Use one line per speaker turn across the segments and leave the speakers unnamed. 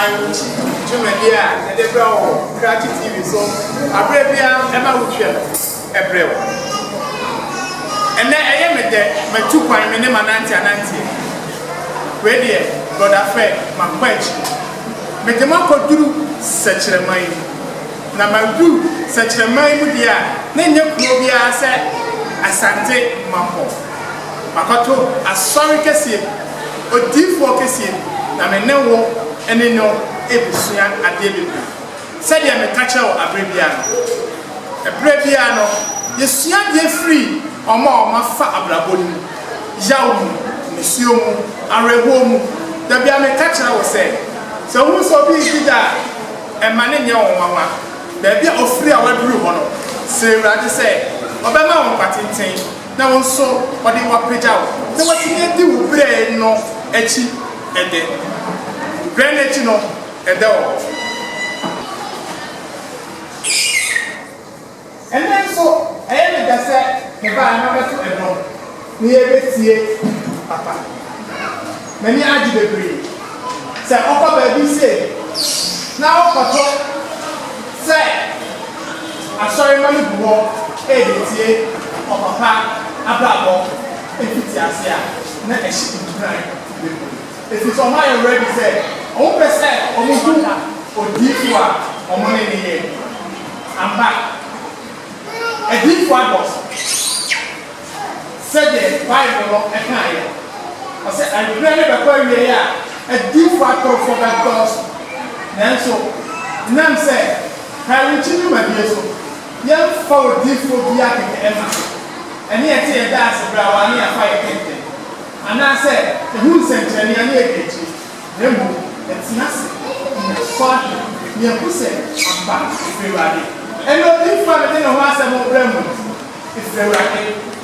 Kairuchi, Jumelia, and the Brow, Cratchit TV. So, Abrabia, Emma Witcher, Abreu. And then I am at my 2 point minimum and auntie. Ready, brother Fred, my quench. Make the mark do such a mind. Now, my do such a mind with ya. Then you could be a set Asante Mampo. Makoto, a sorry cassie, or deep for cassie. Now, I know any no Ebusian at David. Said I am a catcher of Abrabiano. Abrabiano, yes, you're free. Ọmọ ọmọ fa abrabonu yawo nisio mu arewo mu da bia me ka kira wo se so hu so bi gida e ma ne nye wonwanwa da bia ofiri a waduru ho no se rade se obema won patenten na won so odi wa peja wo na watine di wo bre no echi ede bre echi no ede wo and then so I am the set. The bar number 2 and 1. Near Betty, Papa. Many are the degree. Say, Uncle Baby say. Now, Papa, say, I saw a man who walked, Betty, or Papa, a bravo, and Pitiasia, not a ship to grind. If it's on my already said, oh, percent, or Mutuna, or Difua, or money in the year. I'm back. A deep one was. Said the Bible and I said, I remember a deep factor for that gospel. And so, Nam said, Harry Chinu, my dear, so young for deep for the Emma. And yet, that's a brow and a fire painting. And I said, the moon sent and the it's nothing. You're pussy, I'm back to everybody. And no different than a master of Bremen. If they were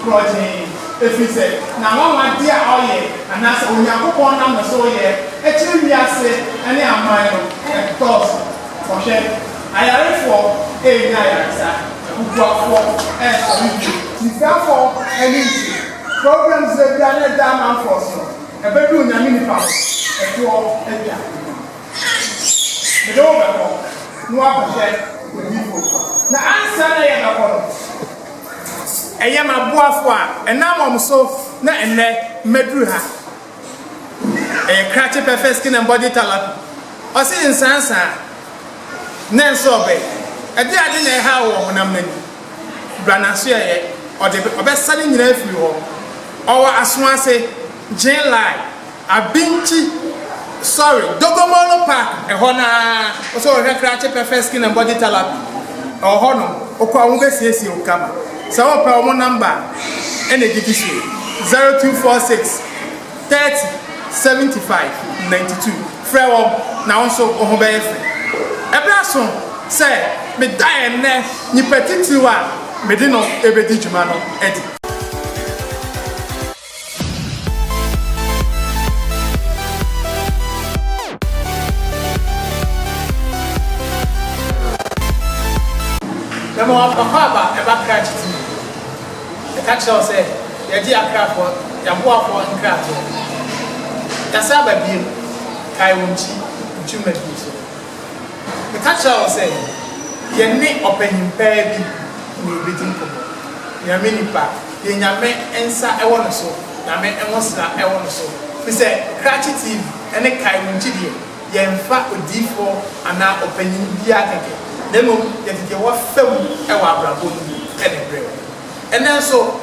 project, if he said, now one dear all year, and that's when you go on the so year, actually, we are saying, and they are mine, and toss, for shame. I are for a Niagara, who drop for, and we therefore, any programs that we are not down for so, a bedroom, a mini pound, a 12, and yeah. The door, no other with people. Now, answer I am a yama boafwa, and now I'm so not in there, Medruha. A cratchy perfect skin and body talent. I see in Sansa. Nan so be. A dear didn't how when I'm in Branasia or the best selling nephew or as one say, Jane Lie, a binchi. Sorry, Dogomono Park, a hona, also a cratchy perfect skin and body talent. Or honor, or Kwanga says you come. So our promo number and a division 0246 30 75 92. Frewa now so Ohobey. A person say, me die and ne, ni petitua, medino, ebedi jumano, Eddie. The more of a harbor about catching. The catcher said, the dear craft for your war for and craft. The Saba beam, Kaiwunchi, Jumet. The catcher said, your name open baby, will be dinkum. Your mini pack, the Yame answer I want so, Yame and what's that I want so. We said, Cratchit and a Kaiwunchi, yen fat with D4 and now opening the attic. Nemo yet the what film ewa brabo and a brew. And then so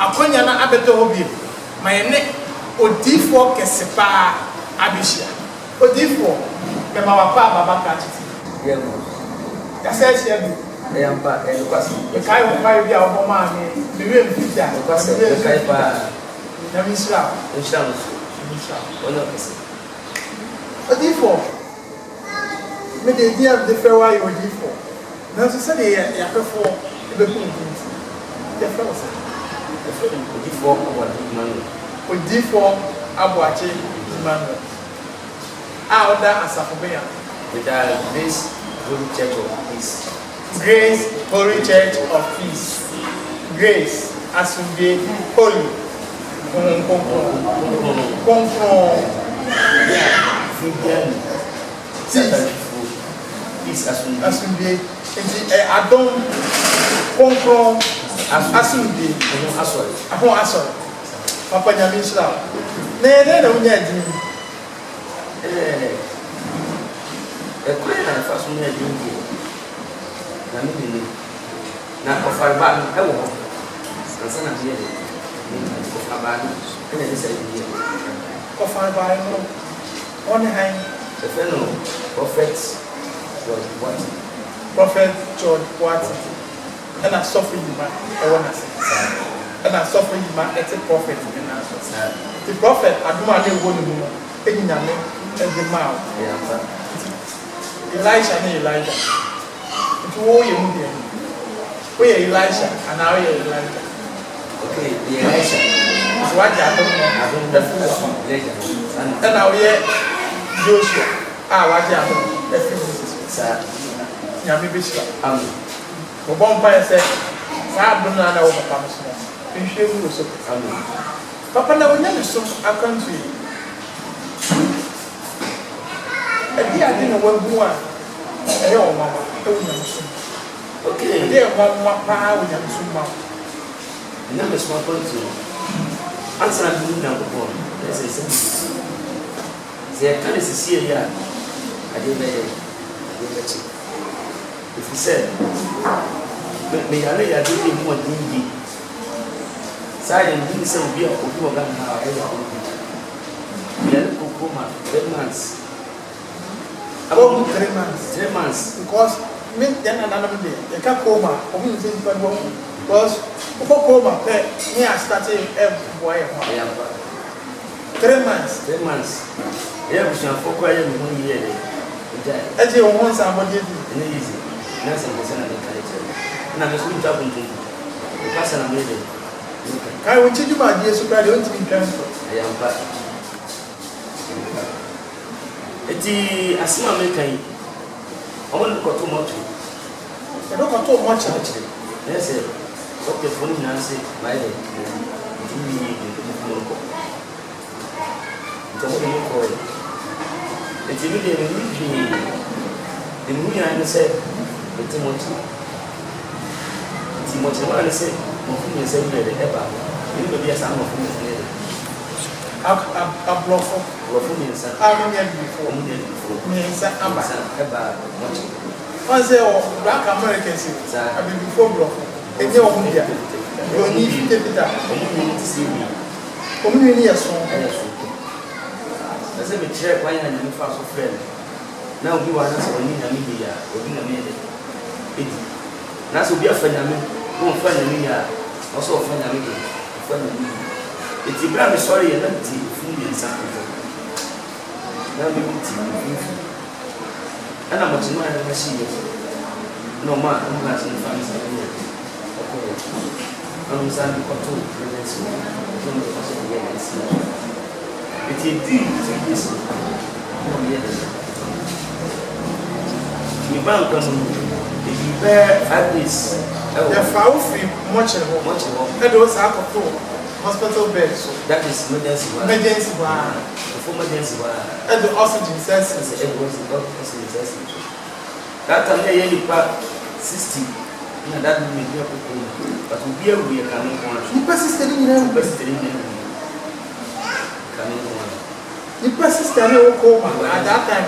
Akonya na abeto hobi my ne odi4 kesepa abishia odi4 be ma wapa baba kachiti yemo ya says here be yamba e kwasi e kai wo kai bia wo ma me me we mfita kwasi e kai pa na misra ono kesi odi4 me the idea of the fair why you did for. Now to say ya for the boom. The first. The first for what man. With D4 Abuache Emmanuel. Ah, order as a Fobia. With Grace Holy Church of Peace. Grace Holy Church of Peace. Grace as we be holy. Come from
Peace
asumdie nti adom konkron asumdie asori papa nyame nsira na wonya adin
kure na fa so na adin die na me ni na ofarba e wo ho sansa na die ni ofarba ni na disa die
ofarba no on high
the fellow
Prophet George Watt and I suffer you man I want to say and I suffer you man it's a prophet in answer the prophet I do not know one more any name and the mouth Elisha and Elijah it's all you need we are Elisha and now we are Elijah
okay the Elisha
so what I don't know and now we are Joshua what I don't know nyame bishira
amen
obon pa ese sa adom na wo papa so nhwe mu so
amen
papa na wonya ne so akantu edi ade no wagu a ehe o mama e wonya so
okay
edi e mama pa wonya so mama
na me so akantu answer na na go ese se kan ese sie ya ade be if you said me yale ya do mu odingi sai ndingi se obi obi oga na e ya obi yale kokoma 3 months
about 3 months because me then another day e ka koma obi nse npa do because ko koma pe me I started boy
ya
3 months
ya bushan foko ya mu yi ele
eje o won sa body
ni easy na se na de kalite na me so nta buntu o pasa na mede
kai wo chi juma die so pra de on ti transfer
ya mpa eti asima me kan o mo ko to moto
e do ko to moto
na se o ke foni na se mai de ni mo ko to mo ko eti mi de ni ni ya ne se Timothy wa se mo fu mi se mi de eba ni be bia sa mo fu mi se de
a blofo
mi se
mo ya before mi se aba
eba mo chi
on se o black americans a be before blofo enye o mu dia o ni fite pita
o mu ni ti se mi
o mu ni ya so
ase me chere kwa ya ni fa so friend na obi wa na so ni na mi dia obi na mi de edi na so bi afanya me won fa na mi ya o so fa na mi de fa na mi eti bra me sorry ya na ti fu mi nsa ko na mi ti ana mo ti ma na shi ye no ma na shi fa mi sa ni ko anu sa ni ko to presence no mo fa so ye na si eti di ti this no ye ni ban kan at least
the foul free much and those are hospital bed so
that is emergency
before emergency and the oxygen sensors
that time here you part 60 na that mean you but we are coming on
you persisted in at that time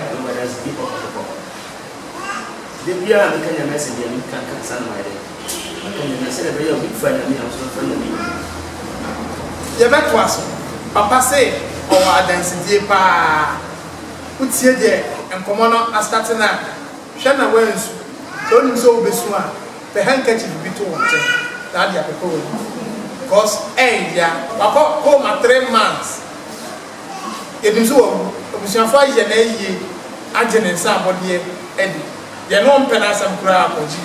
the beer and the Kenya message and can send my day. I can say a very big friend of me, I was not friend of me.
The back was Papa say, or density pa put here there and come on as starting now. Shana Wells, told him so be swan, the handkerchief be too much. That you have told because, yeah, Papa home at 3 months. It is so, we shall find your name, agent and somebody, Eddie. They no mpena asam kura akoji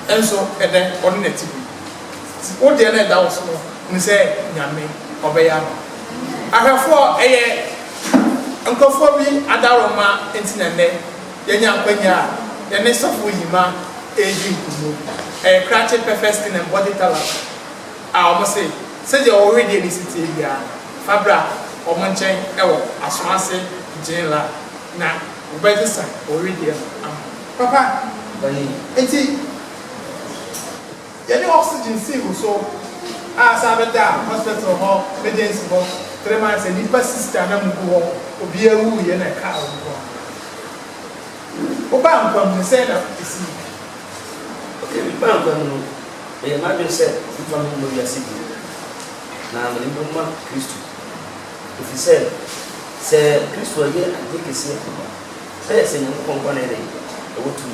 enso eden ordinate bi o de na da wo so ni se nyame obeya ahafo eye nkofo bi adaroma entinene yenya akwanya ye ne sofo yima eji kuno cratchet perfect skin and body talent omo say je already ni city bia fabra omo nchen ewo asomase jinla na Ubedisa already. Papa, enti yɛde oxygen si wo so a saa bɛda hospital hɔ emergency hɔ 3 months nipa sister na mu hɔ obi awu yɛ na ka wo hɔ oba nkwam ne sɛ na esi
okay nipa nkwam no e ma dwen sɛ nipa mo mo wiase bi na mo nipa mo Kristo ofi sɛ Kristo yɛ ade kɛse sɛ nyankopɔn kɔ na ɛdɛ ɛwotu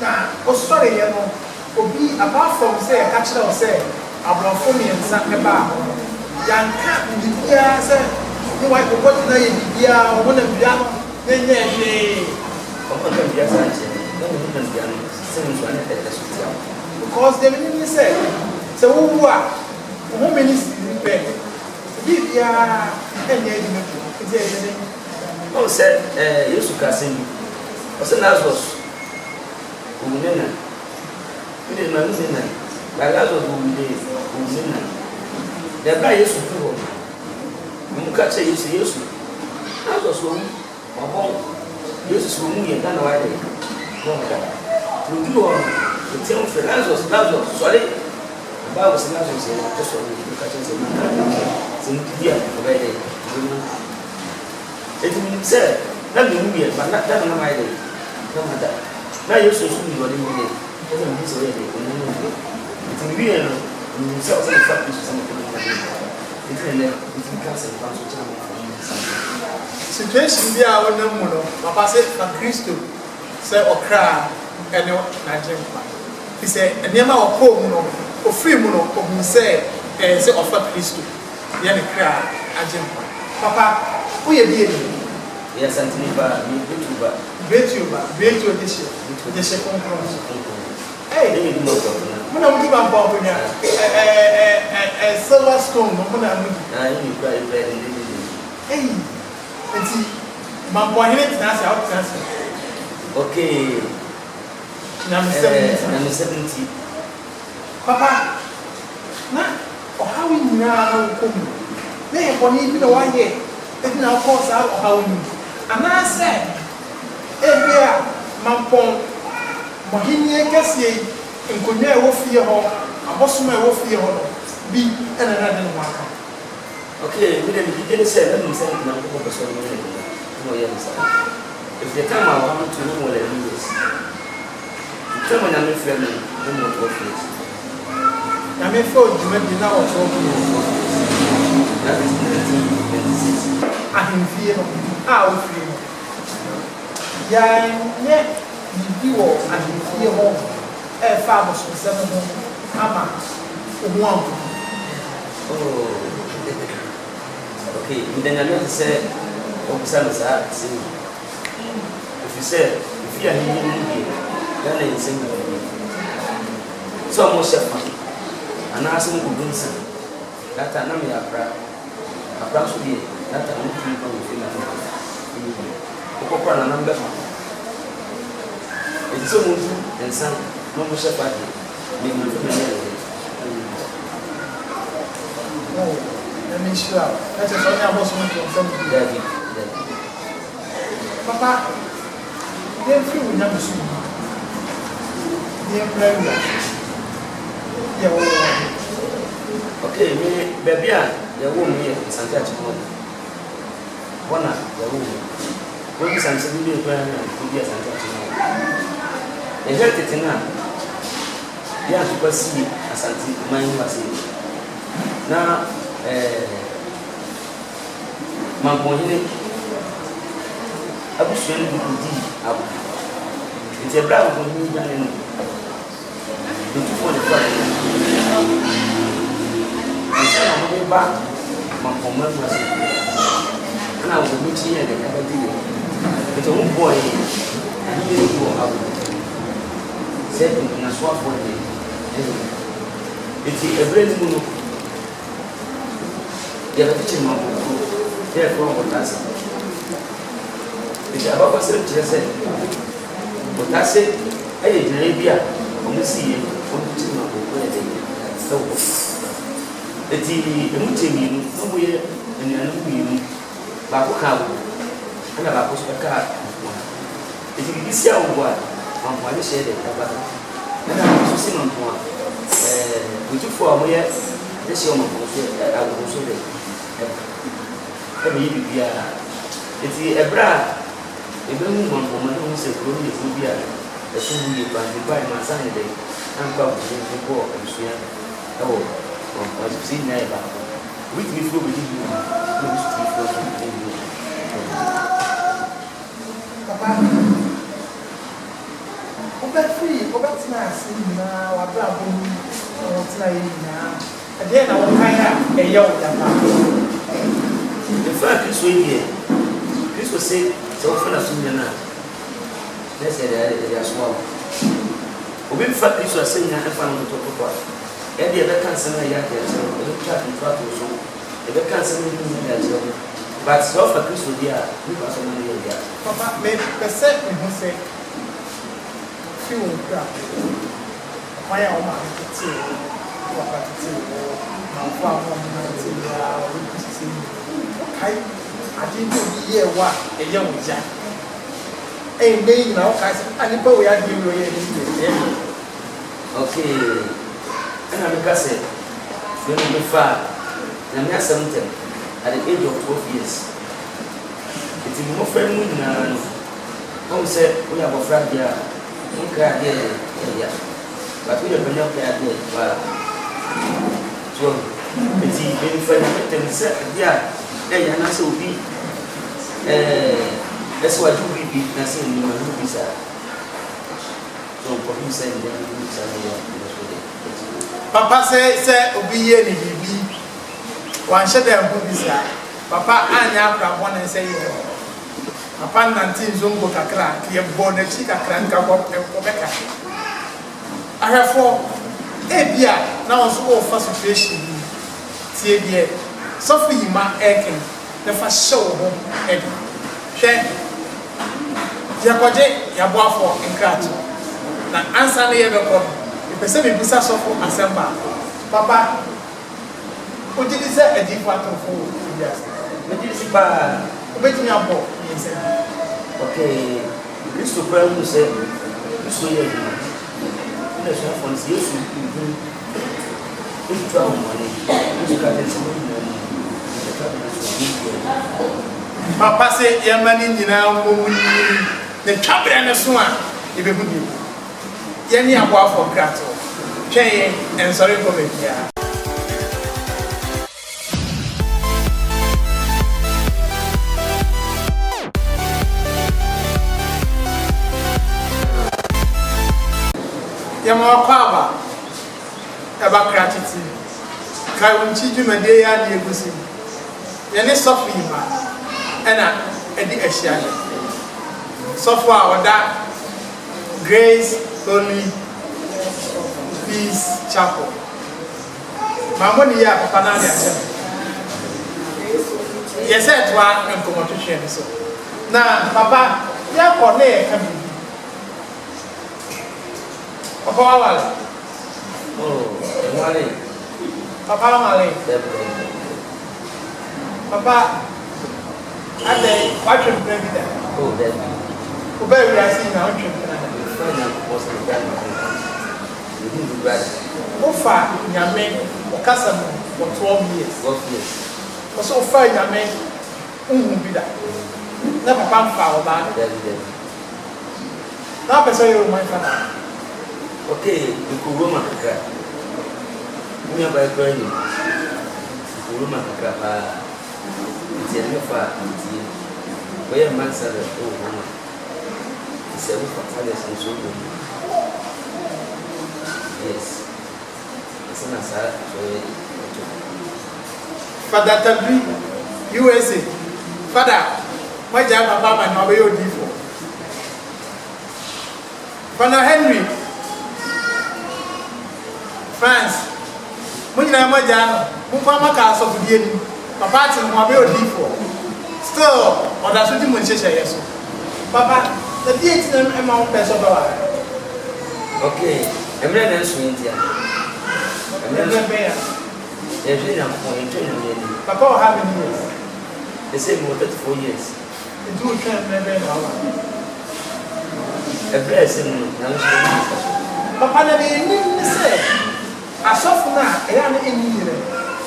na osɔre yɛ no obi apart from say catch them say abrafo miensa eba yanka bibia say ni wa ko na ye bibia o na bia na nye ne
o ko na bia sa che na mo na bia no se nso na tete so tia
because the meaning say wo wu a wo ministry be bibia enye di meto ije ije
o se Yesu ka se ni o se Lazarus o menena Ele não me ensina. Mas lá do ensina. Lembra isso tudo. Nunca sei isso. Nós somos bom. Isso somos muito na hora. Bom, tudo o tempo Lazarus só ele vai você Lazarus você não só nunca sei se não dia vai ele. Ele me disse, não me mulher, mas não mais ele. Não nada. Na eu sou sumido ali mulher. Ele me disse ele, ele me viu, não sei se ele faz isso sempre com ele. Ele cansa de fazer o trabalho.
Situation bi a wonam mu no papa se na Kristo se okra ene na jempa fi se enema okọ mu no ofiri mu no ohun se se ofa Kristo ye ne kra ajempa papa wo ye bi e
ya santini ba mi betuba de se comprendre
hey muna mudi ba mpa onya silver stone no muna mudi
you cry
hey enti mambo hene tinase out tinase
okay
na me
70
papa na o hawi nyina na ko mu na e boni bi na wa ye e na ko sa o hawi ni anase e bia mampon mohini kese nkonya e wo fie ho abosoma e wo fie ho no bi ena na de no aka
okay we dey say let me say na ko person no yeah if the time I want to know what it is the time na me friend no more face
na me fo djuma bi na o so
that is 1926
ahemfie no o fie no ya nye bibi wo ahemfie ho e fa abosomsem ho ama ohu anko
okay then I know say obisa sa say if you say if you are here you then you say so mo chef ana asim gudunsa data na me abra so die data no fi ko fi na ko ko na number e so mo ensan no mo chef ade me mo fi na
let me show out. That's a funny about something.
David.
Papa, they feel we never see. They are playing that.
Okay, me baby, the woman here, Santa Chimon. One, the woman. What is Santa Chimon? To be a Santa Chimon. And heard it in her. Yeah, to see a Santa Mine was now. Mampohine abusuani budi abu nti ebra ko ni dwane no nti fo ne fa nti na mo ba mampoma ma se na wo mi ti ye de ka ba di nti mo boy ni ni ko abu se na so afo de nti ebre ni mo no ya ba ti ma ko ya ko ko tasa ita ba se ti se ko tase ayi dire bia o mo si ye o ti ma ko ko ya de so eti emu ti mi no mo ye ni anu mi ba ko ka ana ba ko so ka If you see how what, I'm going to share it. And I'm also sing on one. Would you for me? This young man I will also do. Every year, it's a bra. If you want woman who says, "Go to the a soon you can divide my Sunday." I'm going to go and see. Oh, I've seen never. With me, for with you.
Papa, free, nice now. I brought what's now. Again, I will find out a young
the fact is, we Chris was saying, so often as soon as let's say they are small. We fact is, was saying, I found the top of what. And the other cancer, I got there, so I looked at the track also. The other cancer, but so far, Chris will be a Papa,
maybe the second who said, few crap. Why are my tea? What about the tea? Now, far from my tea, I didn't hear what a young Jack. Ain't made now, I didn't know we are doing.
Okay, and I'm a cousin. When we far, and I have something at the age of 12 years. It is more friendly than home said, we have a friend here. We can't hear, but we have been up there. So, it's very friendly and said, yeah, and also be. That's what you be nothing in my visa. So, for him saying,
Papa say, obey one shut down visa. Papa, I have one and say, Papa, 19 Zungo Kakra, you born a chica crank up and Quebec. I have 4 8 now, so for situation. See, Sophie, my aching, the first show home, Eddie. Share Yakoje, Yabuafo, and Krato. Now, answer the other problem. The person is so for Assemble. Papa, what did you say? A deep water for yes. What did you say? Waiting up for okay. Christopher who said, you saw your yes, you travel money. Papa said, your money the trouble and the swan, if you could. Yenny a war for Grato, Chain and sorry for me. Yama Quava about gratitude. Kaiwan Chiju Medea, the Egusi. Yenny Sophie, and the Asian. So far, that Grace. Only Peace Chapel. My money here, Papa Nadia. Yes, that's why I'm going to share this. Now, Papa, you are for me. Papa,
oh, Mali.
Papa, Mali. Papa, I say, watch him bring it down.
Oh, that's
who very I see now. Ofa nyame okasa for 12 years.
12 years.
Because ofa nyame bida. Na papa fa oba. Na person you mind fa.
Okay, the kuruma kaka. Munya ba kwani. Kuruma kaka pa. Tiene fa tie. Oya mansa da o mama. Se o fa da sin so. Yes. It's not sad.
Father Tabri, USA. Father, my job, Papa, and Mabio Difo. Father Henry, France. Muna Majano, Mupama Castle of the Inn, Papa, and Mabio Difo. Still, or that's what you mentioned, yes. Papa, the date amount person.
Okay, I'm not answering here. I'm not there.
Papa, how many years?
They say more than 4 years.
It will come never.
every single
Papa na be ni say asofo na e ya na eni yire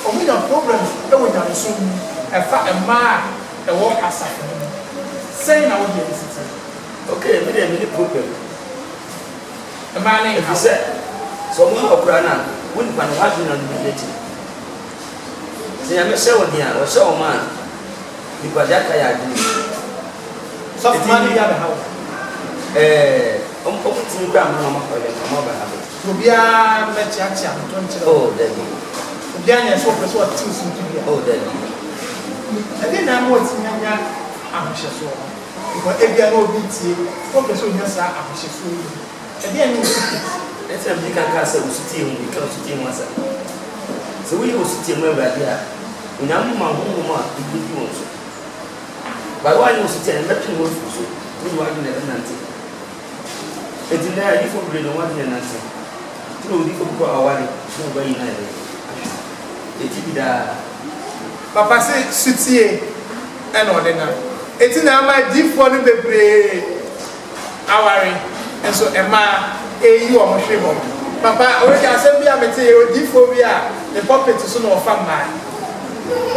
omo ya problems e wo nyam so e fa e ma e wo asafo say na wo dey city
okay me dey me problem
e ma na
e say so mo okura na won pa na wa bi na no dey say ya me say wo dia wo say o ma ni kwa jaka ya di
so man ya be how
ti gba mo ko le mo ba ha
obia me chiachi am to nchire
oh daddy
obia nya so person what things to be
oh daddy
e dey na mo ti nya ahoshe so because ebia na obi tie o person nya sa ahoshe so e dey na
let's say we can cast a city we can city once so we will city mo ba dia unyam ma ho mo a ibi won so ba wa ni city na pin wo so we wa ni na nante eti na yi fo bre no wa ni na nante no di ko ko awale no ba yi na ile eti bida
papa se sutie e no de na eti na ma di fo no bebre aware enso e ma eyi o mo hwe mo papa o ja asem bia mete o di fo bia the puppet so no fa ma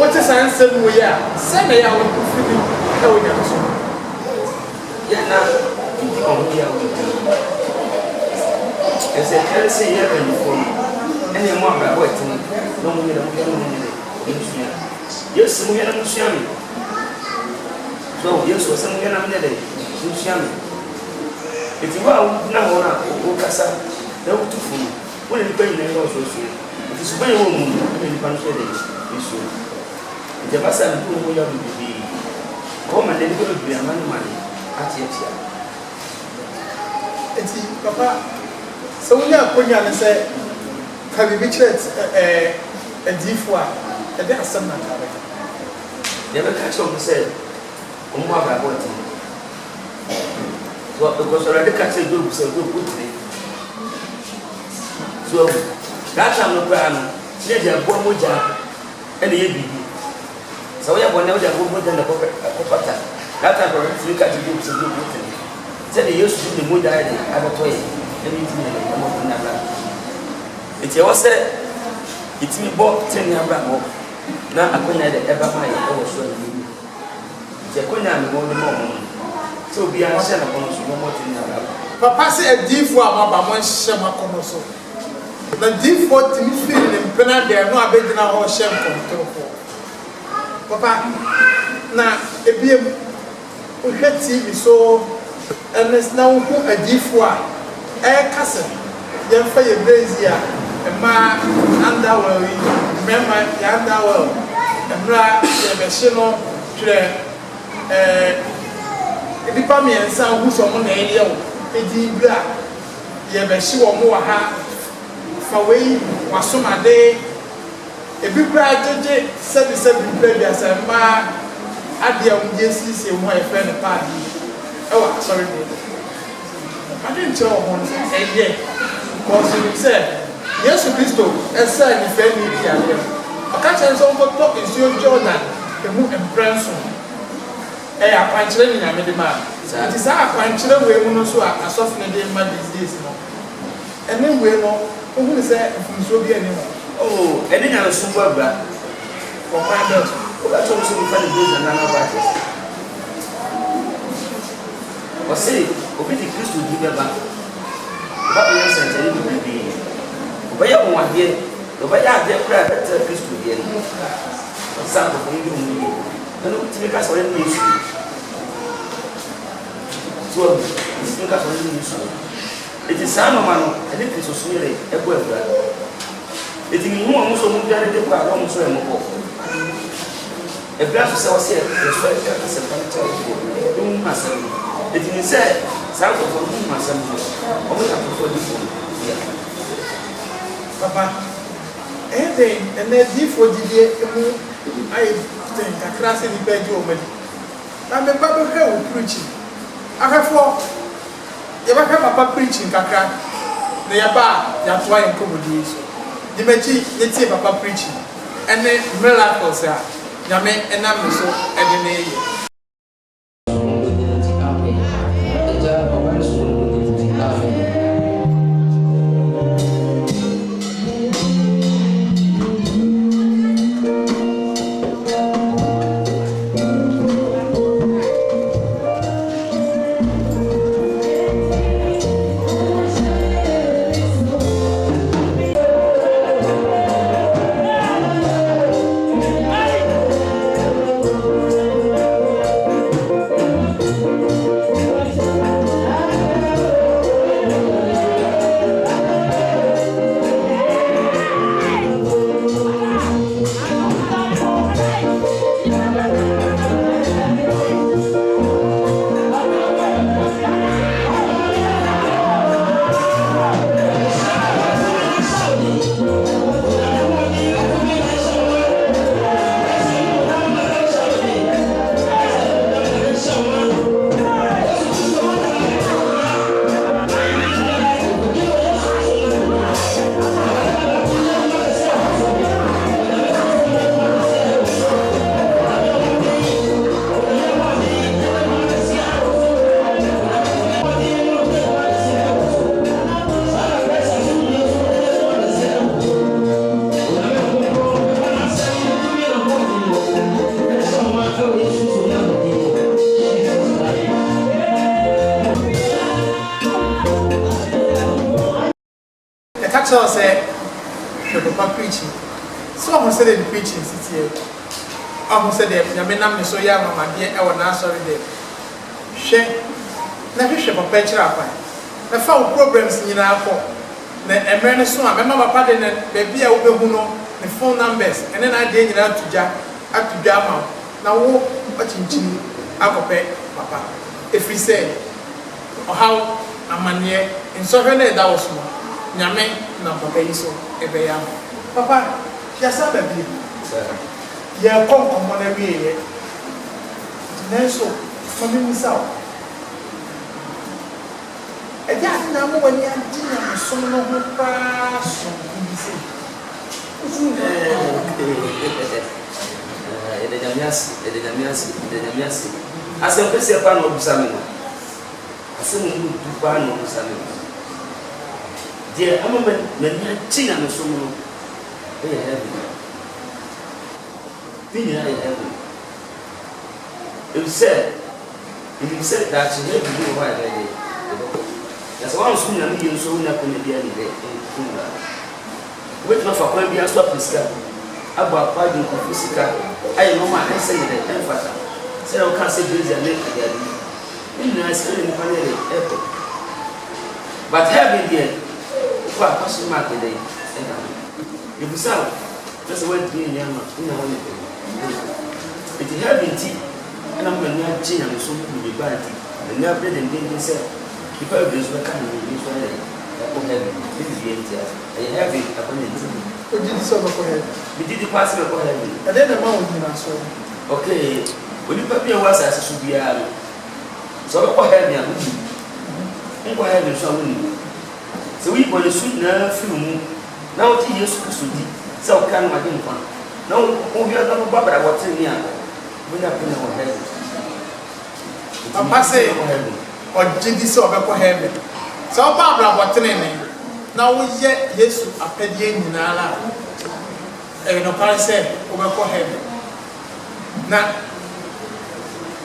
what is answer wo ya se na ya wo fili e wo ja so
ya na di ko mo ya wo ese ese ya ben fo ene mo ba bo eti no mo yera mo yera yes mo yera mo siami so yes o se mo yera mo yera mo siami eti wa na ho na o kasa da o tufu mo le pa ina no so so eti so ban wo mo ni pa no so de isu eti ba sa ni mo ya bibi ko ma le ko bi amani mani ati atia
eti papa so we are konya na say ka bi church adifo a e dey asem na ka
they be catch on say o mo ba bo ti so because already catch do say do put it so that time no pra no ne dia bo mo ja e na ye bibi so we bo ne o ja bo mo ja na ko pata that time for we catch do say do put it say the yesu do mo ja e abato ye e bi ti ne mo na bra it was say it me bo ten ya bra mo na akonya de eba ma ye o so ni je konya me mo mo so bi an se na kono so mo ten ya bra
papa se adifo a ba mo hye makono so na adifo ti mi feel ne mpena de no abegina ho hye nkontrofo papa na ebiem o hwe TV so enes na wo adifo a kase ye fa ye brazia ma underwear remember ya underwear emra ye be hye no twere edipa mi ensa hu so mo na ye wo edi bra ye be hye wo mo wa ha fa wei wasomade ebi bra jeje sebi bra bi asema ade am je sisi ho e fe ne pa di e wa sorry me I didn't tell one eye because you said yes Christo esa ni fe ni dia le aka chen so go talk is your Jordan e mu empresso e akwanchire ni nyame de ma it is akwanchire we mu no so asof ne de ma these days no ene we no o hu se mfunso bi ene no
oh ene nya no so bra
for my belt
o ka to so fa de days na na ba o sei obi di Kristo di beba ba o yesa cheri bi bi o ba ya mo wade o ba ya de kra beta Kristo di ni o sa ko ni bi ni no ti ka so ni su so ti ka so ni su e ti sa mama no e ni Kristo su yere e bo ebra e ti ni mo so mo biare de kwa mo so e mo ko e bra so se o se e so e ka se pa ta o mo ma se it means say some of them must have only have to do
papa and then for the I think a class in the bed you made I'm a Bible hell preaching I have four you ever have papa preaching kakra na yaba ya twa en komodi so the mechi yeti papa preaching and then miracles ya nyame enam so e de na kyerɛ sɛ hwɛ papa preaching so ɔmo sɛ de preaching sitie ɔmo sɛ de nyame nam ne so yɛ amamadeɛ ɛwɔ n'asɔre de hwɛ na hwehwɛ papa kyerɛ akwan na fa wo problems nyinaa kɔ na mmerɛ no so a mɛma papa de ne baabi a wobɛhu no ne phone numbers ɛne n'adeɛ nyinaa ato dwa ama wo na wo ɔkyinkyin akɔpɛ papa ɛfiri sɛ ɔhaw amanneɛ nsɔhwɛ na ɛda wɔ so no nyame na papa yi so ɛbɛyɛ ama papa yɛsa baabi yɛkɔ nkɔmmɔ no awieeɛ nanso ma memusa wo ɛde ade na mo wani agye nyamesom no ho paa sonko bi sɛ
ɛde nyame ase asɛm pɛsɛ pa na ɔbusa me no asɛm mu du paa na ɔbusa me no deɛ ama m'ani agye nyamesom no ɛyɛ heaven ne nyinaa yɛ heaven ɛfiri sɛ daakye heaven bi wɔ hɔ a ɛbɛyɛ ɛbɛkɔ na sɛ woanso nyame yɛ nso wonya kɔnya bia ne dɛ ɛnkumra wobɛtumi afa kwan bi aso apɛ sika abɔ apa de nkɔfo sika ayɛ nɔma a ɛsɛ yɛ dɛ ɛmfata sɛ woka sɛ bɛsi a ne adeade ne nyinaa sika ne nipa ne yɛ dɛ ɛpɛ but heaven deɛ wokɔ a passion mark dɛ ɛda ho ɛbusa wo na sɛ woadie nyama wonya hɔ ne pɛ ɛti heaven ti ɛna mmani agye nyameso mu de baa nti ani abrɛ dendenden sɛ nipa bebree nso bɛka ne bi nso ayɛ ɛkɔ heaven ne bibia nti a ɛyɛ heaven akɔnya nti
ogye di sɛ ɔbɛkɔ heaven
megye di paa sɛ bɛkɔ heaven
ɛdɛn na ma wo gyina so
okay onipa bi a wɔ asase so biara no sɛ ɔbɛkɔ heaven a wodi nkɔ heaven so a wonni sɛ woyi bɔne so nyinaa firi mu na wote yesu kristo di sɛ woka no ade nkwa na wowia na woba brabɔtene a wonya pene wɔ heaven
papa sɛ ɔgye di sɛ ɔbɛkɔ heaven sɛ woba abrabɔtene ne na woyɛ yesu apɛdeɛ nyinaa la ɛyɛ nɔpare sɛ wobɛkɔ heaven na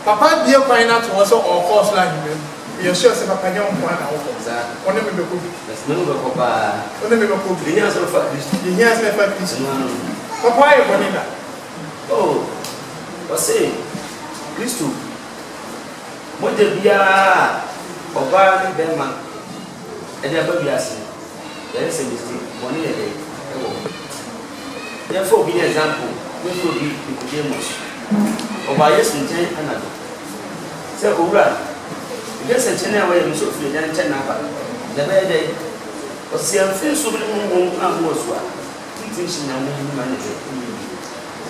papa bie kwan no ato hɔ sɛ ɔkɔɔ so ahemma mu yɛhyɛ sɛ papa nyɛ wo nkoa na wokɔ ɔne me bɛkɔ bi ɔne me bɛkɔ bi yɛhia sɛ mefa kristo papa ayɛ bɔne da
ɔse kristo mogya biara ɔbaa ne bɛrima ɛde aba wiase yɛyɛ sɛ mistake bɔne yɛ dɛ ɛwɔ yɛmfa obi ne example yɛmfa obi Nicodemus ɔbaa Yesu nkyɛn anadwo sɛ owura ɛgɛ sɛ nkyɛn a wɔyɛ nso firi agya nkyɛn n'aba na ɛbɛyɛ dɛ ɔsi amfe nso bi ne honhom ahoɔ so a ntim hyɛ nyame ho ma ne dɛ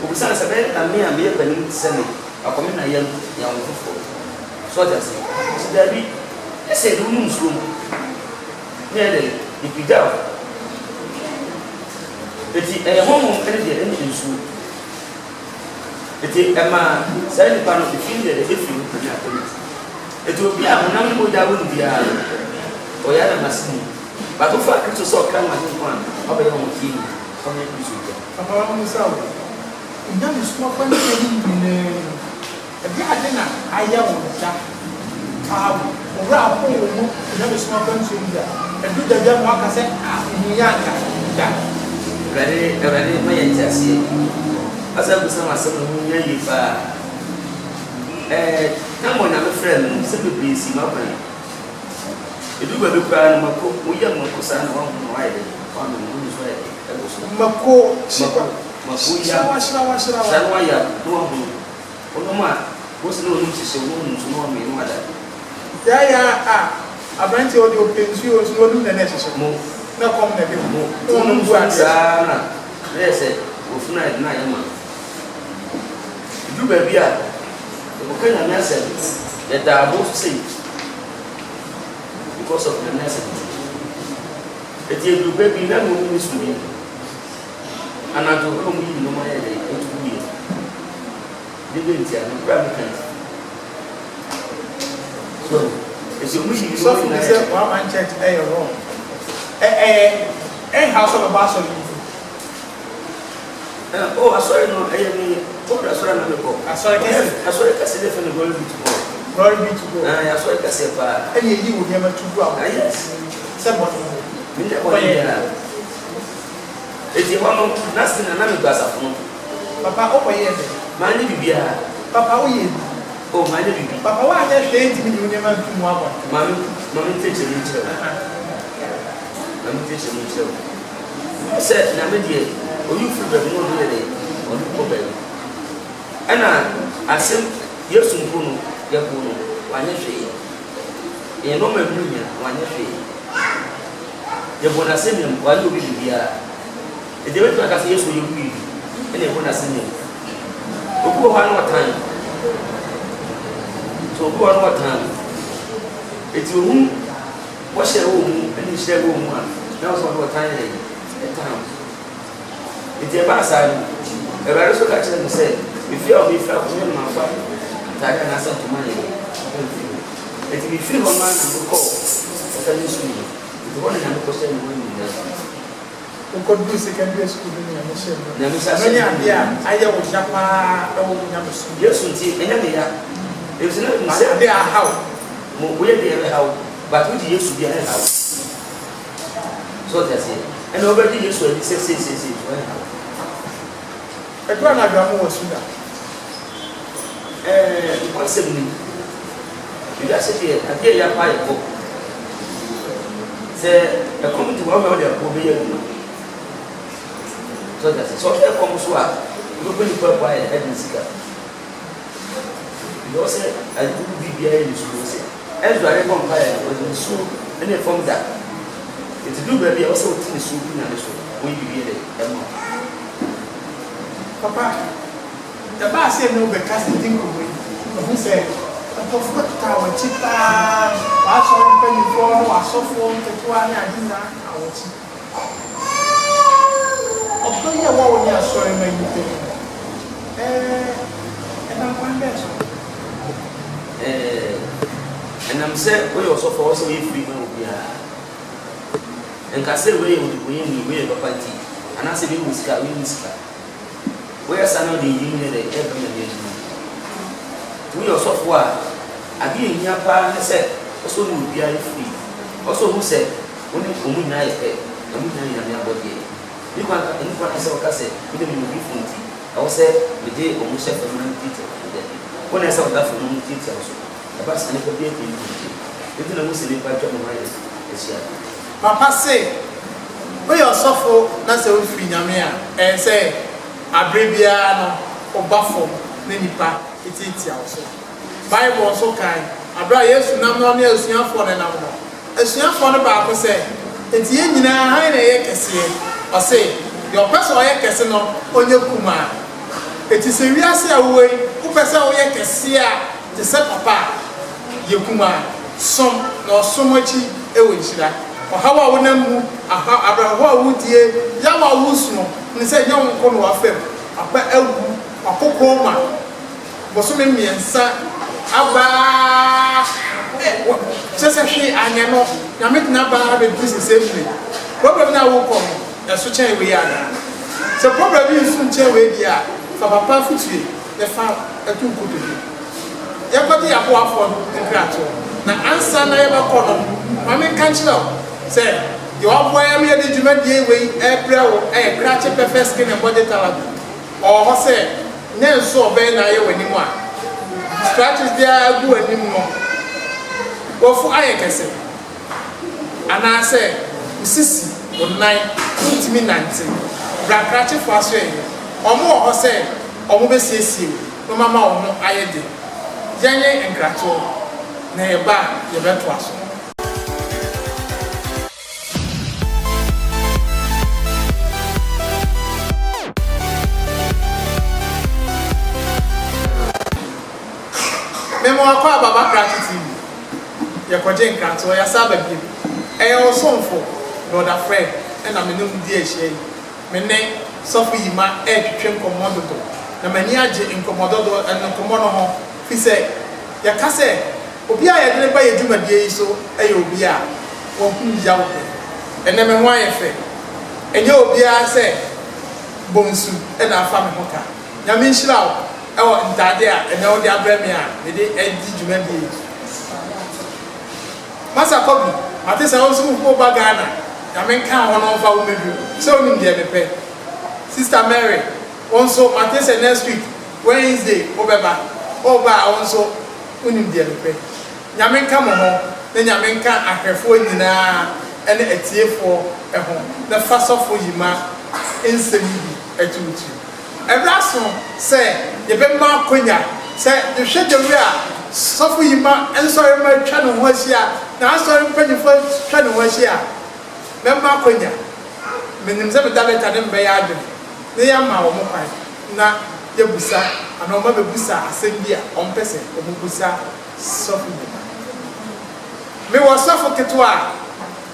obisane sɛ bɛyɛ na me a meyɛ panim sɛ me akɔme na yɛm yɛwo foforɔ so ɔte ase sɛ daabi ɛsɛ de wonom nsuo mu ne ɛdɛ ɛpigya wo ɛti ɛyɛ honhom ɛne deɛ ɛne nsuo ɛti ɛma saa nipa no ɛfiri deɛ ɛfiri no pani atɔmi ɛti obi a honam ne mogya wo no biara ɔyɛ adamase mu baako fa kristo sɛ ɔkra ma nkwa a ɔbɛyɛ wɔn fie ni ɔnyɛ kristo gya
papa wa mu sa wo nyame soma kwa ne nyinaa ɛde ade na ayɛ wo da owura akɔ wo mu nyame soma kwa nsuo mu da ɛdu da bia mu aka sɛ ɛhiya nka da
Awurade ma yɛ nte aseɛ asa busam asɛm no ho nyɛ yie paa na mmɔ nyame frɛ no sɛ bebree si makwan ɛdu ba bɛkura no mako woyɛ mmako saa na waho no wayɛ dɛ wano no wonu so ɛbɔ so
mako
mako ya saa no wayɛ na waho no ɔnom a wosi na ɔnom hyehyɛ wɔnom so na wɔmee no ada
yɛayɛ a aberante ɔde ɔpɛ nsuo so na ɔnom na ne hyehyɛ
mo
na kɔm na bi
mo ɔnom so saa na ɛyɛ sɛ wɔfunu a ɛde no ayɛ ma ɛdu baabi a ɛbɔka nyame asɛm yɛda abo so sei because of nyame asɛm ɛti ɛduruba bi na mmom ne so bi anadwo na ɔmo yi nnɔma yɛ dɛ ɛtu wie de bɛ ntia no kura me kan so ɛsi ɔmo yi
so
nnɔma
for sɛ one man church ɛyɛ wrong house of a basel
asɔre no ɛyɛ ne ɔbɛrɛ asɔre na mekɔ asɔre kɛse de fɛ no glory be to God asɔre kɛse paa
ɛne ɛyi wo nneɛma to gu a
yes
sɛ bɔne
mene bɔne biara eti hono nasi na me gbasa funu
papa o koye de
ma ni bibia
papa o ye
o ma ni bibia
papa wa anya hwe ntimi ni ne ma ntumu aba
ma me teche ni chere ma me teche ni chere se na me die o yu fu be no do de o du ko be ana asem yesu nkunu ya kunu wanye hwe ye no ma bunya wanye hwe ye bona se nem wanye obi bibia e de wetu aka se yesu ye wi ene bona se nem oku ho anu watan so oku anu watan eti ohun wo hye wo mu ene hye wo mu a na so anu watan ye etam eti e ba sa ni e ba so ka kire mo se if you be fa ko me ma fa ta ga na sa to ma ye eti bi fi ho ma na ko ta ni su ni eti wona na ko se ni wo ni na
ko du secondary school ni na she
na mi sa
se nya dia aye wo japa e wo nya mesu
yesu ti enya me ya e bi na mi se
ade a how
mo wo ye de how but we di yesu bi a how so that say and over di yesu e say
e to na gba mo wo suda
ko se mi you just say ade ya pa ye ko se e community wa wa de ko be ye so that so e ko mo so a go ko ni pa ye e din sika you say I do bibia ni so say e do are ko pa ye o din so ene form da it do baby also tin so bi na so wo bibia de e mo
papa the ba say no be cast think of we who say to foot ta wa chipa wa so npa ni fo no wa so fo nteto ani adina awochi oboye wa woni asori ma yite na kwande so
enam se we also for so we free man obia enka se we ni we papa ti ana se bi musika we musika we asa no de yin ne de e ba na de we also for abi ehia pa ne se also ni obia free also who say oni omu na ye pe omu na ye na abodi ni kwa na se o ka se we de mi bi funti I say we dey omu se for na teacher when I saw that for no teacher also about any ko be tin it na musi ni pa twa no mai esia
papa say we osofo na se we free nyame a say abrebia no obafo na nipa etitia also bible also kan abra yesu nam no na asuafo ne nam no asuafo no ba ko say enti ye nyina han na ye kese o say your person ye kese no onye kuma eti se wiase awoe wo pese wo ye kese a te se papa ye kuma som na osomachi ewe nhira o hawa wo namu abra ho wo die ya wa wo suno ni se nya won ko no afem apa awu akoko ma boso me miensa aba sese hwe anya no na me na ba be business safely problem na wo ko no so chen we ya na se problem bi so chen we dia fa papa futue le fa atu nkoto ya kwati ya ko afọ nkrato na ansa na ya ba ko no ma me kan chilo se yo abo ya me de djuma die we e bra wo e krache perfect skin and body talent o ho se ne so be na ye wani mu a scratches there go ani mu no wo fu aye kese ana se usisi online ultimi 19 bra krache fo aso e omo ho se omo be siesie no mama omo aye de yanye enkrato na ye ba ye beto aso memo akwa baba krato TV ye koje enkrato ya saba bi e osonfo brother Fred and I'm no di ehie me ne sofu yima e twetwe nkomododo na mani age nkomododo en nkomono ho fi se ya ka se obi a ye de ba ye dwumadie yi so e ye obi a won hu ya wo ene me ho ayefe enye obi a se bonsu e na afa me hoka nya me nhira wo e wo ntade a ene wo de abrame a me de edi dwumadie masa kobi ate se won su ko ba Ghana ya me kan ho no fa wo medu se oni de me pe Sister Mary, also Matthew next week, Wednesday, Obeba, also unim dear pay. Yamenka Moho, then Yamenka a careful in and a tear for a home. The first of Fujima in Semibi, a tutu. And last one, say, the Bema Quenya, say, the shed the rear, suffer Yima, and sorry, my channel was here. Now, sorry, penny for channel was here. Bema Quenya, meaning seven dollars and then by Adam. They are my own kind. Now, the Busa, and no mother Busa, Sendia, on Pesse, or Busa, suffer. Me was suffer Ketua,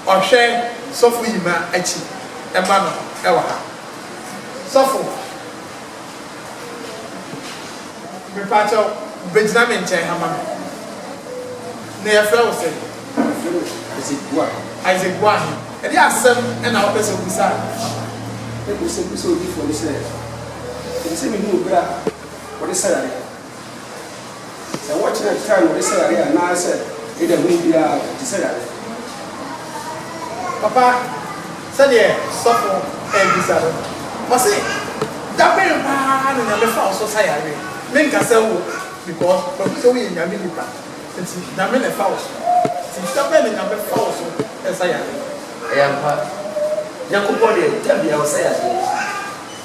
or share suffer Yima, Echi, a man, ever. Suffer. Me pacho Benjamin Chen Hammer. Near Flow said, Isaac Guan, and there are some and our person who said,
it was so different. He said, the same new bra, what is salary? So, watching at the time what is salary, and now I said, it will be the salary.
Papa said, yeah, suffer and desire. Must say, that very bad and the false society. Men can say, because so we in America, it's not many false. It's not many number false as I am.
Yakubode tell me I was saying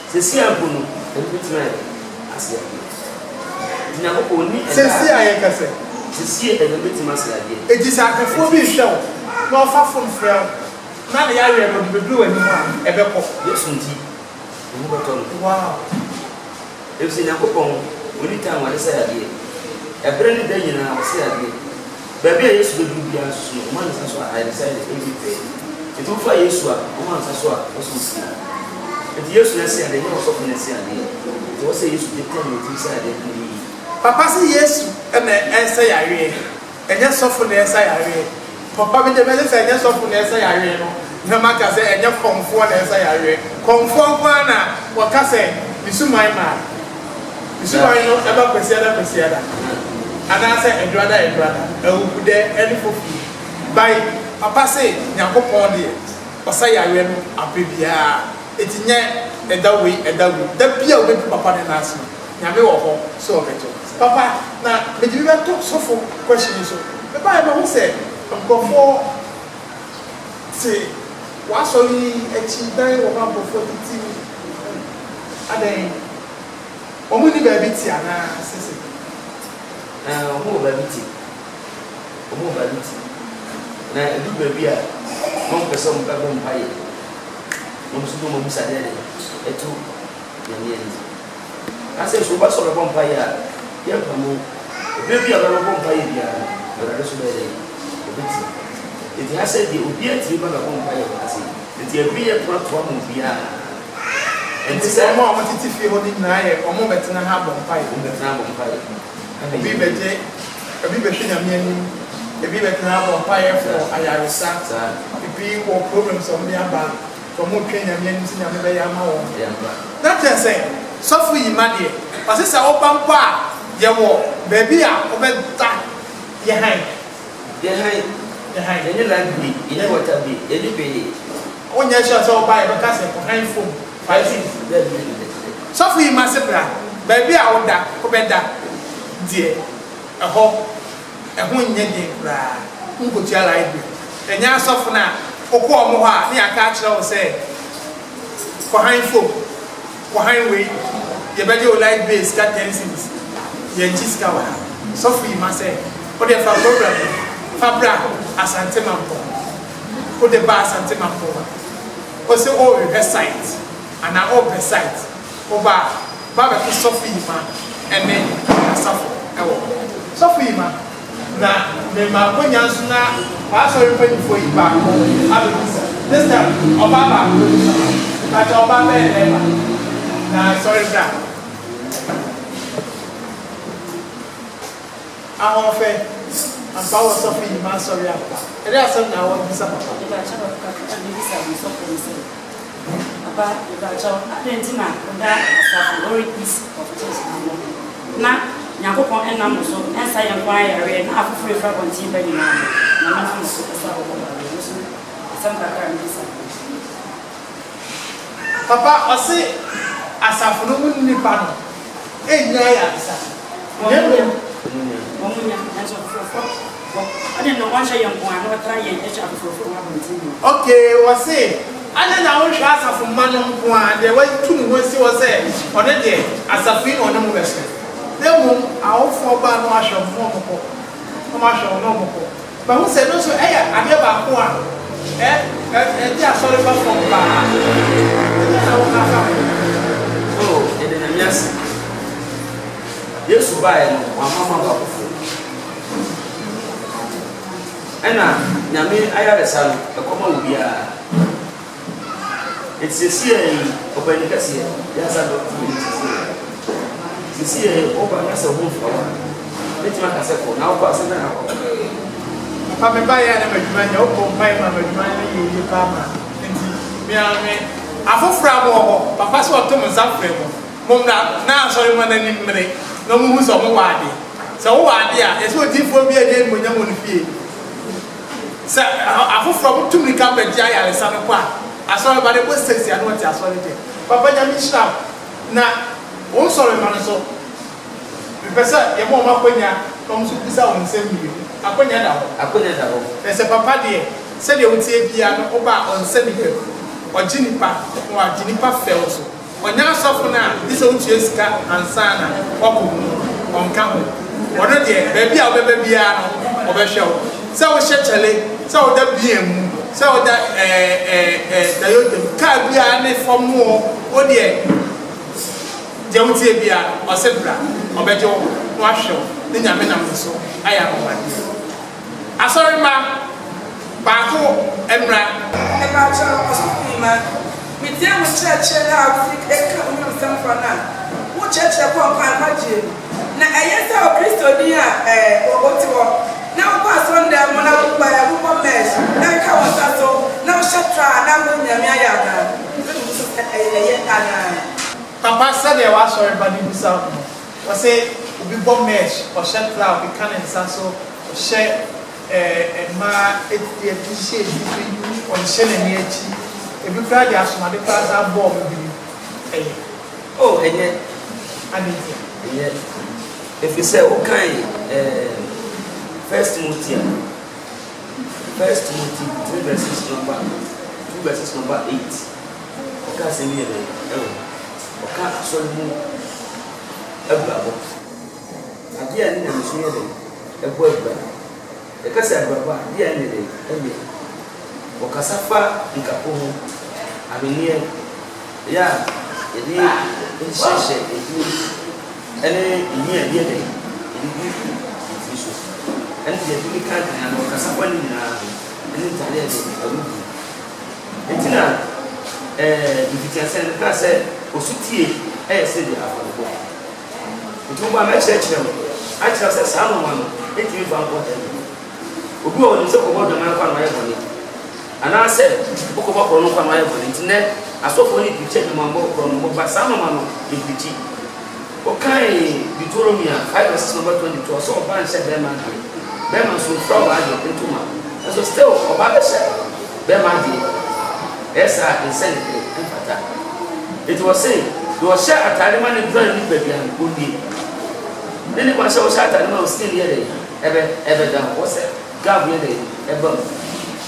Sisi Abuno and Pitman as yet. Nakoponi
Sisi Ayakase.
Sisi and the Bitmas idea.
It is a phobia show, no far from fail. Not the area of the blue anymore, ever.
Yes, indeed.
Wow.
If Sinakopon, when you tell what I say idea, a brand new day in our say idea. Baby, I used to do the answer, one is what I decided every day. It will fly Yesua, one as well, also see. If you used to say, they know something to say, it was a use to tell me to say,
Papa say yes, and then say I read, and just soften the essay I read. Papa with the medicine, and just soften the essay I read. No matter say, and just conform the essay I read. Conform one, what can say, you see my man. You see why you know about Pesiada. And I say, a brother, who would there any for free. By Papa say, Yakopon dear, or say I read a baby. It's yet a way, the beer will be Papa and ask me. Yami or so better. Papa, now, but you have talked so for questions. The Bible said, go for say, what's only a cheap day or number 42. And then, only baby Tiana, Sissy.
Who baby tea? Who baby tea? Now, a good baby, one person got one pie. One Saturday, a 2 years. I said, so what's all about fire? Yeah, maybe a lot of bonfire, but I also made it. Has said the obedience you got a bonfire. It's a real platform. And this is a moment if you hold it now, or moment and a half bonfire in the town bonfire. And we bet a big machine of me, a big bonfire for I sat, the people problems on the back from more train and men in the That's just saying. Suffer you money, but it's a open bar. You walk, baby, open that. Behind, any land be, you know what I be, any baby. When you shall so buy a castle for handful, 5 cents. Suffer you massacre, baby, I would that, open that, dear. A hole, a wound, who could tell I do. And now suffer now, or call more, near catch, I will say, for handful. Highway, you better like base, got 10 cents. Yentis Kawa, Sophie must say, put the Fabra, as Antemampo, put the bar Santemampo. Also, all her site, and now all her site. Oba, Baba to Sophie, and then suffer. Sophie, now, the Marconians now, pass or ready for you back. This time, Obama, but Obama never. Sorry, Brad. I'm off it. I'm power Sophie, man. Sorry, and there's some now. I want to about the child. I didn't know that very piece of just now. Yakopon and Namuso, and I inquire, and half free from one team by the man. I'm not some Papa, I say.
asafo no mu nipa no enya ya bisa okay, was say, I don't know how from Manon Point, there were 2 months was there on a day as a free or no vessel. Then our 4 bar wash of Momo, commercial normal. But who said also, eh, I never one. Eh, just sorry about from bar.
Oh, yes. Yes, buy Mama. Ena nyame ayaresa no ekoma obia etsesie obani kase ya sa do tsesie oba na se ho fo betima kase ko na oba se na ko
pa me ba ya na madwuma nya obo pa ma madwuma na ye pa ma enti me afofra mo papa so to mo zafre mo na sorry mo na ni mre no mu so mo wade so wo wade a eso difo bi ade mo nya mo no fie se afofra to me ka be dia ya lesa no kwa asori ba de bo sexy anu ti asori de papa nya mi shira na won sorry man so pesa ye mo ma kwanya kom so bisa won se mi akwanya da ho se papa de se de wutie bia no oba on se ni pe ojinipa no ajinipa fel so onya asofo na this wutie sika ansana okumu onka ho wono de ba bia obeba bia no obehwe wo se wo hye se wo da biemu se wo da da yote ka bia ne fomo o de wutie bia o se bra obeje wo no ahwe ne nyame na so aya no wade asori ma baako emra
e ba cha osofo ma mi tie mo church na Africa e ka mo nsem fa na wo church e ko pa pa je na eyesa o Kristo ni a o ti wo na wo pa Sunday mo na wo pa ya wo mesh na ka wo sa so na wo shatra na mo nyame aya ga
papa said there was sorry but you saw was say obi bomb mesh or shatra we can and so share ma etie share different on share na echi ebi kra dia so ma de kra za bomb bi
oh enye
ani
enye if you say okay First Timothy 2 verses number 8 oka se mi ebe oka so mu abuabo ade ani na so ebe ebo e ka se abuabo ade ani de ebe oka safa nkapo ho amenie ya edi sheshe edi ene ni ade de edi so and the Dominican and Casapani and Italy. Etina the Vincent Casse or Suti, said the Afro. It will my church. I just said, Salomon, 18 pounds. We go on the about the man from my money. And I said, book of Apollo from my internet. I saw for it to check my book from Salomon in Pichi. Okay, Deuteronomy 5 verses number 22. So, Ban said, Bema so from into man. And so still, Obama said, Bema did. Esa insanity and fata. It was saying, you were shot at Taliban and drawing baby and good deed. Then it was so shot at no still here, ever done. Was it? God really, ever.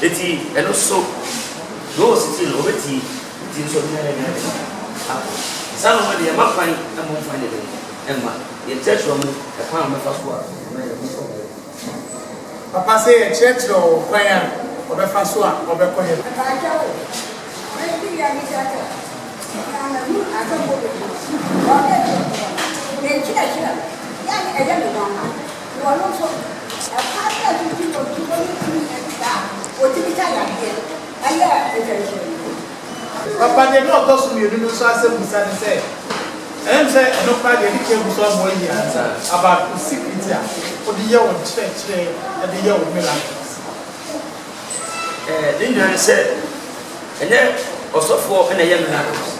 It's and also those still over tea, it is so many. Some of the Amapan and won't find it. Emma, in church room, a pound of first word.
Papa say a church or choir or the first one or the choir. Papa, they don't go to me, you know, so I say, and say, no, I didn't some way about the secret for the year of church and the year of miracles.
Then I said, and then also for a year miracles.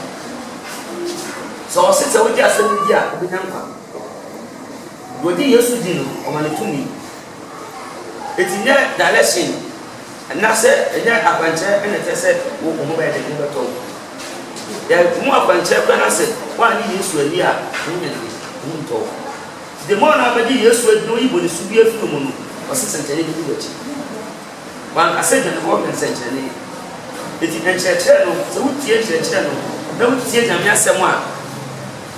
So since I would just say, yeah, we can come. What did you do on the to me? It's in that direction. And I said, and then I went and I said, oh, mobile, the more adventure when I said, one Yesu ani a nto the more na bedi Yesu ani no yibo ne subi afi mu no ɔsensɛnkyɛne bi wɔkyi wan asɛgya ne kɔ pensɛnkyɛne eti nkyerɛkyerɛ no sɛ wotie nkyerɛkyerɛ no na wotie nyame asɛm a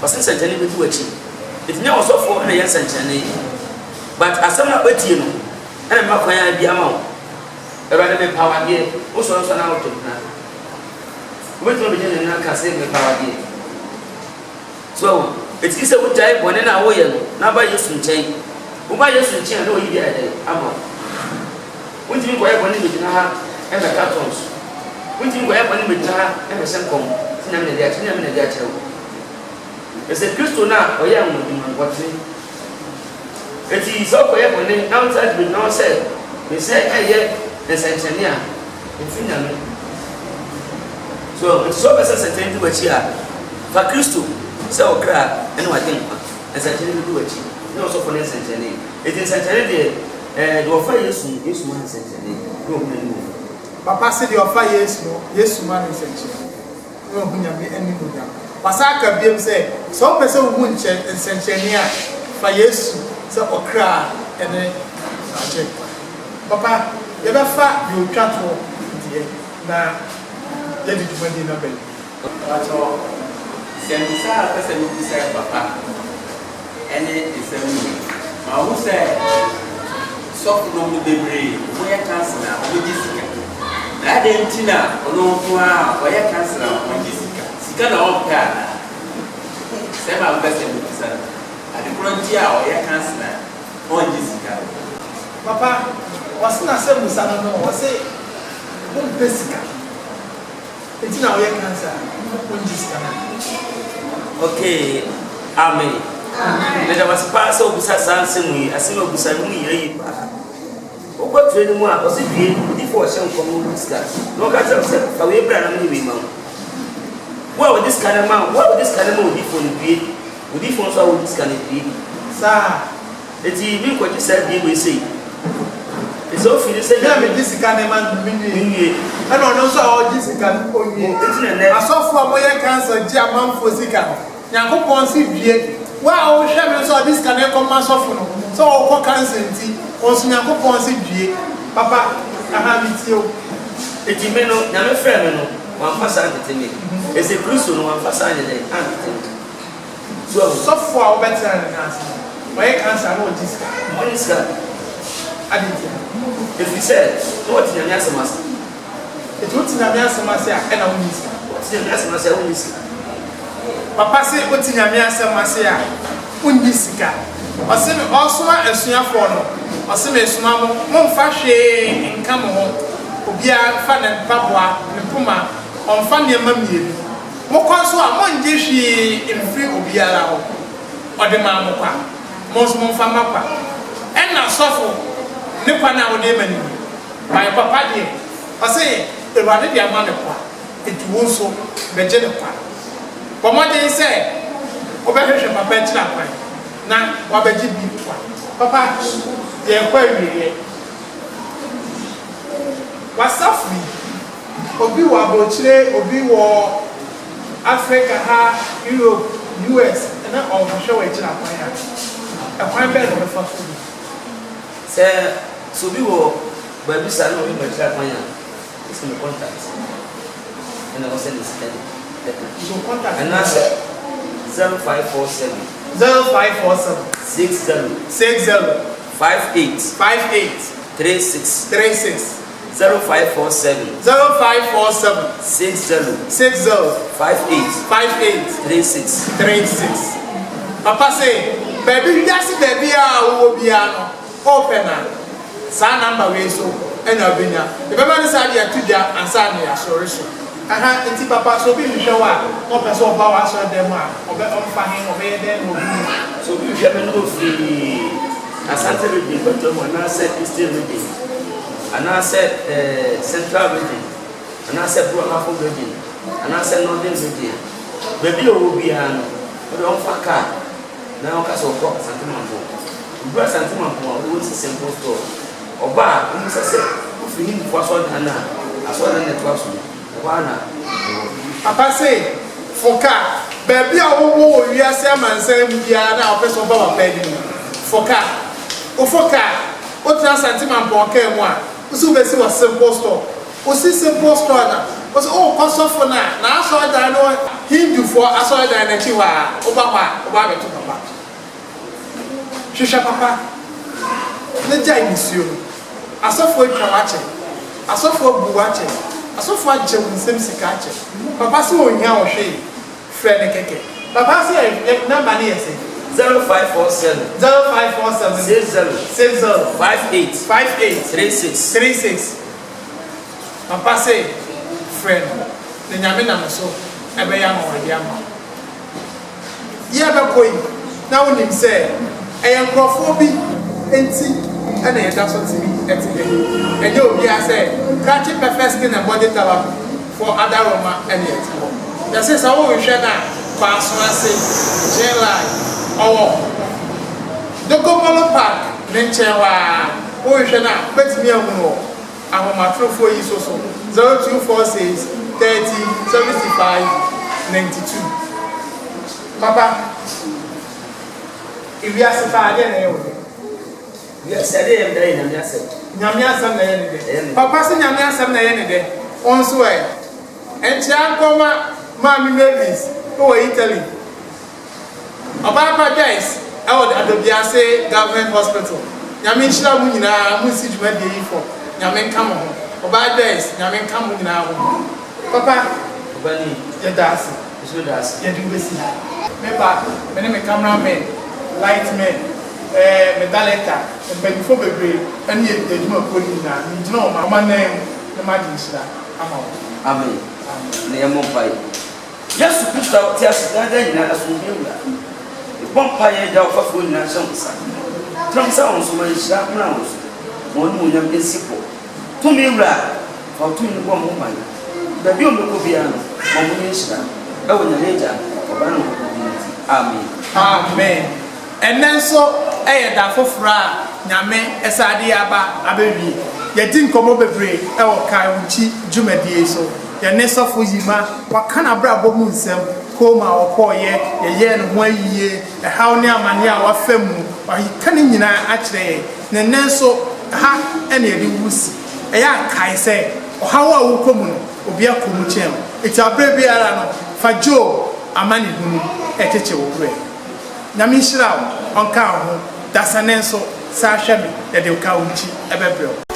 ɔsensɛnkyɛne bi wɔkyi eti nyɛ ɔsɔfo na yɛ nsɛnkyɛne but asɛm a wotie no ɛna mma kwan a bi ama wo ɛwɛde me pawadeɛ wo sɔrɔ sɔ na wotɔ na wobɛtumi bɛgyɛ ne nan ka sɛ me pawadeɛ so eti sɛ wogyae bɔne na woyɛ no na ba Yesu nkyɛn woba Yesu nkyɛn na oyi bi ayɛ ama wontumi kɔyɛ bɔne bɛgyina ha ɛbɛka tɔn so wontumi kɔyɛ bɔne bɛgyina ha ɛbɛhyɛ nkɔm sɛ nyame na de akyerɛ nyame na de akyerɛ wo ɛsɛ Kristo no a ɔyɛ ahoɔdenmankɔtene eti sɛ ɔkɔyɛ bɔne na wonsa de bɛgyina hɔ sɛ mesɛ ɛyɛ nsɛnkyɛne a ɛmfi nyame so nti sɛ ɔbɛsɛ nsɛnkyɛne di w'akyi a fa Kristo sɛ ɔkra ɛne wade nkwa nsɛnkyɛne bi di w'akyi ne ɔsɔfo ne nsɛnkyɛne eti nsɛnkyɛne deɛ de ɔfa Yesu ma nsɛnkyɛne ne ɔhu n'anim
papa sɛ deɛ ɔfa Yesu ma nsɛnkyɛne ne ɔhu nyame anim da wasa aka biem sɛ sɛ ɔpɛ sɛ wohu nsɛnkyɛne a fa Yesu sɛ ɔkra ɛne agye papa yɛbɛfa deɛ ɔtwa toɔ deɛ na yɛde dwumadi no bɛn
wato sɛmisa a pɛ sɛ mebisa papa ɛne nsɛm yi ma wo sɛ sɔfo no mu bebree wɔyɛ cancer a wɔgye sika na adɛn nti na ɔno nko a wɔyɛ cancer a wɔgye sika na ɔmpɛ ana sɛ ma wopɛ sɛ mebisa no ade korɔ nti a ɔyɛ cancer a ɔngye sika
papa wasi na sɛ musa no no wɔsi wɔmpɛ sika eti na wɔyɛ cancer wɔngye sika na
okay amen na da wasi pa sɛ obusa saa nsɛm yi asɛm a obusa no mu yɛ yi pa wokɔ tire no mu a ɔsi due odi fo ɔhyɛ nkɔm no sika na ɔka kyerɛ sɛ fa wei bra na me wei ma wo a wɔde sika no ma wo a wɔde sika no ma odi fo no due odi fo nso a wɔde sika no due
saa
eti bi nkɔgye saa bie wei sei so feel say
na me disika na man minwie ana ono so a o disika onwie asofo a moye cancer ji amanfo sika no yakopon si bie wa o hwe me so a disika na ko ma sofo no so o ko cancer nti o so yakopon si bie papa aha mi ti o
eti me no na me frɛ me no wan pasa tete me ese Kristo no wan pasa ne dai an tete so
sofo a o betra na cancer moye cancer na o disika
mo disika
aditi
if you said what in your master
it would in your master and a woman's
what's in your master
papa say what in your master undisika or semi also a senior for no or semi small mon fashe in come home obia fan and pabwa and puma on fan your mammy mo kwaso a mon dishi in free obiara or the mamuka most mon famapa and na suffer ne kwa na wode mani my papa de o say ewade de ama ne kwa etuwo so beje ne kwa pomode say obehwehwe papa ekira kwa na wabeje bi kwa papa de kwa wiye wasafi obi wa bochire obi wo Africa ha Europe US na ohwehwe wa ekira kwa ya ekwan be no fa so
sɛ so bi wɔ baabi saa na obi ma kyerɛ kwan a ɛsɛ me contact ɛna wɔsɛ ne sika
so contact
ɛna sɛ 0547 60 58 36 0547 60 58 36
papa say baby yasi baby a wo bia no open na sa number we so ena obenya e be ma ni sa dia tuja ansa na ya sori so aha enti papa so bi hwe wa o pe so ba wa so dem a obe on fa hin obe dem no bi
so bi hwe me no fi asante region but mo na say eastern region ana say central region ana say Afro region ana say northern region baby o bia no o don fa ka na o ka so ko asante manfo Bra Santima, who is a simple store. Oba, who says, if you need for so than as well as the classroom. Papa say, for car,
baby a wo wi ase amansan mu bia na opeso ba wa pedi foka o tra sentiment bon ka mu a usu be si wa simple store o si simple store na o so o kosofo na aso da no hindu for aso da na chi wa o ba beto papa hwehwe papa na jai misio asofo atwa wache asofo buwache asofo agye wunsem sika ache papa se onya wo hwe friend keke papa se number ni yese
0547
60
58 36
papa se friend ne nyame na so ebe ya ma wadi ama ye be koi na wonim se eyenkrofo bi enti ana yeda so timi etide enye obi ase kachi perfect skin and body tower for other Roma and yet ya say sa wo hwe na kwa so ase jela owo Dokomolo Park nenchewa wo hwe na betimi amu ahomatrofo yi so 0246 30 75 92 papa ibi asefa ade na yewo
yes ade em dai na miase
nyame asem na yene de papa se nyame asem na yene de onso enchi akoma mami Mavis o Italy Obaba guys I would Adobiase government hospital nyame nchira mu nyina mu si djuma de yi for nyame nka mo Obaba guys nyame nka mo nyina ho papa
obani
ya das
so das
ya dubesi me ba me ne me cameraman lightman me director me before bebre ani edjuma ko ni na ni djuna o ma nem na ma di nchira ama
amen ne yemo pai Yesu Kristo ti asidada nyina aso bi wura bompa ye da ofafo nyina shamsa tramsa on so man shira na on so mo nu nyam esipo to mi wura fa to ni bom mo man da bi o me ko bia no mo mo ni shira e wo nyame ja oba no ko bi amen
amen enenso eye da fofora nyame esade aba abewi ye di nkomo bebre e wo kai unchi djumadi so ye nesofo yima wakana brabo mu nsem koma okoye ye no ho ayiye e haw ne amane a wafamu wahika ne nyina akire ne nenso ha ene edi wusi e ya kai se ohawo a wokomu no obi akomu chem eti abre biara no fajo amane hunu echeche wore nyame hira onka ho dasanenso sa hwemi ye de ka unchi ebebreo